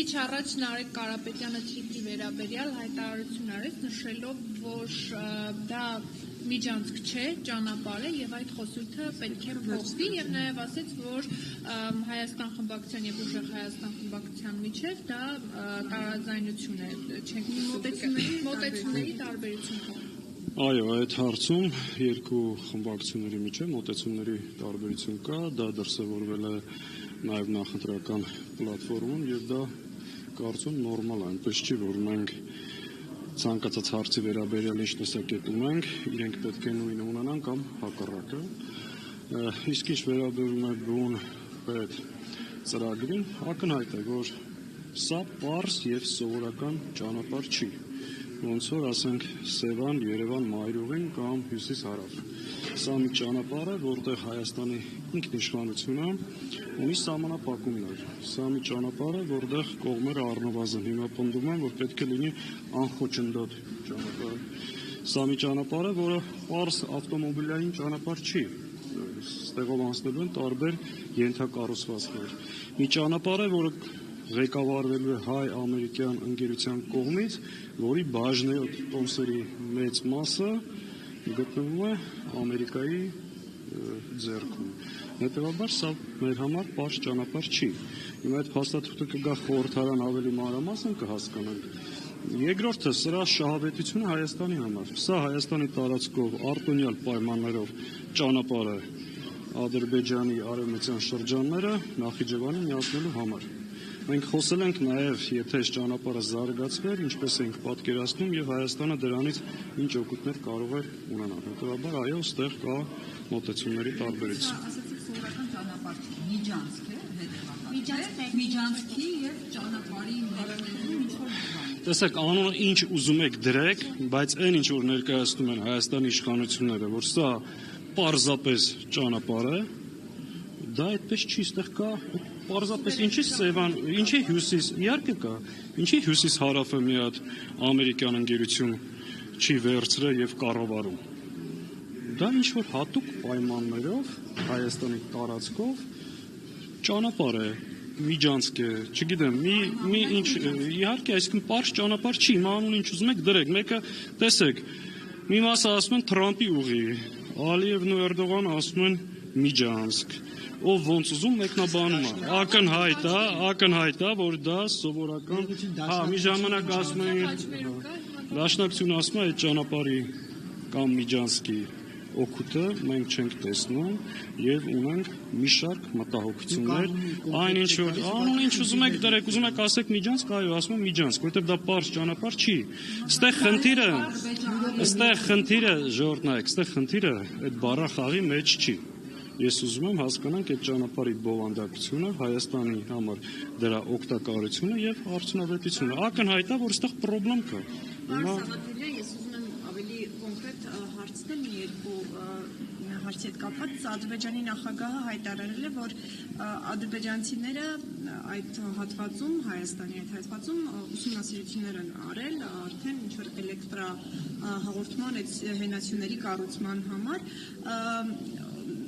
Քիչ առաջ Նարեկ Կարապետյանը թիպի վերաբերյալ հայտարարություն արեց, նշելով, որ դա միջանցք չէ, ճանապարհ է եւ այդ խոսույթը պետք է փոխվի եւ նաեւ ասեց, որ Հայաստան խմբակցության եւ Ուժեղ Հայաստան խմբակցության միջեւ դա տարաձայնություն է, չենք մոտեցումների տարբերություն կա։ Այո, այդ հարցում երկու խմբակցությունների միջև մոտեցումների տարբերություն կա, դա դրսևորվել է նաև նախընտրական պլատֆորմում եւ դա կարծում նորմալ է, այնպես չի, որ մենք ցանկացած հարցի վերաբերյալ ինչ տեսակետում ենք, իրենք պետք է նույնը ունենան կամ հակառակը։ Իսկ ինչ վերաբերում է բուն այդ ծրագրին, ակնհայտ է, որ սա պարզ եւ սովորական ճանապարհ չի։ Ոնց որ ասենք Սևան, Երևան, Մայրուղին կամ Հյուսիս-Հարավ։ Սա մի ճանապարհ է, որտեղ Հայաստանի ինքնիշխանությունը ունի սահմանափակումներ։ Սա մի ճանապարհ է, որտեղ կողմերը առնվազն հիմա պնդում են, որ պետք է լինի անխոչնդոտ ճանապարհ։ Սա մի ճանապարհ է, որը պարզ ավտոմոբիլային ճանապարհ չի։ Ստեղով անցնելու են տարբեր ենթակառուցվածքներ։ Մի ճանապարհ է, որը ղեկավարվելու է հայ-ամերիկյան ընկերության կողմից, որի բաժնեոտ տոմսերի մեծ մասը գտնվում է Ամերիկայի ձեռքում։ Հետևաբար սա մեր համար պարզ ճանապարհ չի։ Հիմա այդ փաստաթուղթը կգա խորհրդարան ավելի մանրամասն կհասկանանք։ Երկրորդը սրա շահավետությունը Հայաստանի համար։ Սա Հայաստանի տարածքով արտոնյալ պայմաններով ճանապարհ է Ադրբեջանի արևմտյան շրջանները Նախիջևանի միացնելու համար։ Մենք խոսել ենք նաև, եթե այս ճանապարհը զարգացվեր, ինչպես ենք պատկերացնում եւ Հայաստանը դրանից ինչ օգուտներ կարող է ունենալ։ Հետևաբար այո, այստեղ կա մոտեցումների տարբերություն։ Ասացիք սովորական ճանապարհ չի, միջանցք է, հետևաբար։ Միջանցքի եւ ճանապարհի ներքևում ինչ-որ բան։ Տեսեք, անունը ինչ ուզում եք դրեք, բայց այն ինչ որ ներկայացնում են Հայաստանի իշխանությունները, որ սա պարզապես ճանապարհ է, դա այդպես չի, այստեղ կա պարզապես ինչի Սևան, ինչի Հյուսիս, իհարկե կա, ինչի Հյուսիս-Հարավը մի հատ ամերիկյան ընկերություն չի վերցրել եւ կառավարում։ Դա ինչ որ հատուկ պայմաններով Հայաստանի տարածքով ճանապարհ է, միջանցք է, չգիտեմ, մի ինչ, իհարկե, այսինքն պարզ ճանապարհ չի, մանուն ինչ ուզում եք դրեք, մեկը տեսեք, մի մասը ասում են Թրամփի ուղի, Ալիևն ու Էրդողանը ասում են միջանցք, ով ոնց ուզում մեկնաբանում է, ակնհայտ է, որ դա սովորական, մի ժամանակ ասում են, դաշնակցությունը ասում է այդ ճանապարհի կամ միջանցքի օգուտը մենք չենք տեսնում եւ ունենք մի շարք մտահոգություններ, այն ինչ որ անուն ինչ ուզում եք դրեք, ուզում եք ասեք միջանցք, այո, ասում եմ միջանցք, որովհետեւ դա պարզ ճանապարհ չի։ Այստեղ խնդիրը ժողովուրդ, այստեղ խնդիրը այդ բառախաղի մեջ չի։ Ես ուզում եմ հասկանանք այդ ճանապարհի բովանդակությունը, Հայաստանի համար դրա օգտակարությունը եւ արդյունավետությունը։ Ակնհայտ է, որ այստեղ խնդրեմ կա։ Ես ուզում եմ ավելի կոնկրետ հարցնել մի երկու հարցի հետ կապված։ Ադրբեջանի նախագահը հայտարարել է, որ ադրբեջանցիները այդ հատվածում, Հայաստանի այդ հատվածում ուսումնասիրություններ են արել, արդեն ինչ որ էլեկտրահաղորդման այդ հենասյուների կառուցման համար։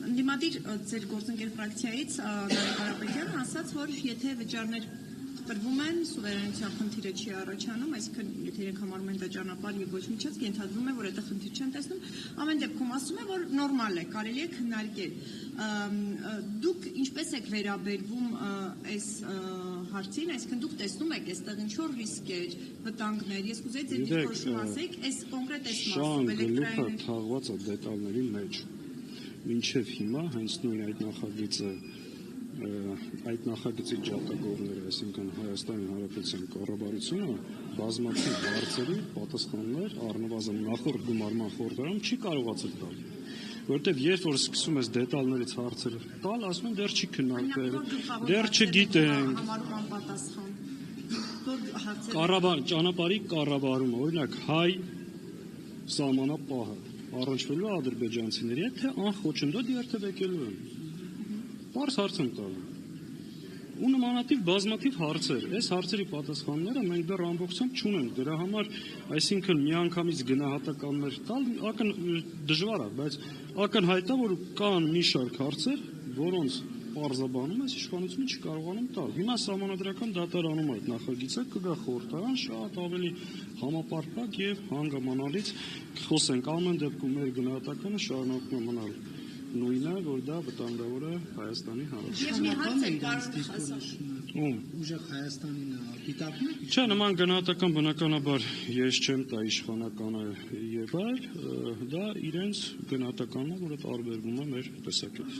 Ընդդիմադիր ձեր գործընկեր ֆրակցիայից Նարեկ Կարապետյանը ասաց, որ եթե վճարներ տրվում են, սուվերենության խնդիրը չի առաջանում, այսինքն եթե իրենք համարում են դա ճանապարհ եւ ոչ միջանցք, ենթադրվում է, որ այդ խնդիր չեն տեսնում, ամեն դեպքում ասում է, որ նորմալ է, կարելի է քննարկել։ Դուք ինչպես եք վերաբերվում այս հարցին, այսինքն դուք տեսնում եք այստեղ ինչ որ ռիսկեր, վտանգներ, ես կուզեի ձեր դիրքորոշում ասեք, այս կոնկրետ այս մասում էլեկտրային թաղված է դետալների մեջ։ Մինչև հիմա հենց նույն այդ նախագծի ջատագովները, այսինքն Հայաստանի Հանրապետության կառավարությունը բազմաթիվ հարցերի պատասխաններ առնվազն նախորդ գումարման խորհրդարանում չի կարողացել տալ։ Որտեվ երբ որ սկսում ես դետալներից հարցեր տալ, ասում են դեռ չի քննարկվել, դեռ չգիտենք։ Ճանապարհի կառավարումը, օրինակ հայ սահմանապահը առնչվելու ադրբեջանցիների հետ, թե անխոչնդոտ երթևեկելու են։ Պարզ հարց եմ տալու։ Ու նմանատիվ բազմաթիվ հարցեր, այս հարցերի պատասխանները մենք դեռ ամբողջությամբ չունենք, դրա համար, այսինքն միանգամից գնահատականներ տալ դժվար է, բայց ակնհայտ է, որ կան մի շարք հարցեր, որոնց պարզաբանում, այս իշխանությունը չի կարողանում տալ։ Հիմա սահմանադրական դատարանում այդ նախագիծը կգա խորհրդարան, շատ ավելի համապարփակ եւ հանգամանալից կխոսենք։ Ամեն դեպքում մեր գնահատականը շարունակում է մնալ նույնը, որ դա վտանգավոր է Հայաստանի հանրության։ Եվ մի հարց է պարոն Խասան։ Ուժեղ Հայաստանին դիտակում է։ Չէ, նման գնահատական բնականաբար ես չեմ տա իշխանականը եւ այլ, դա իրենց գնահատականն է, որը տարբերվում է մեր տեսակետից։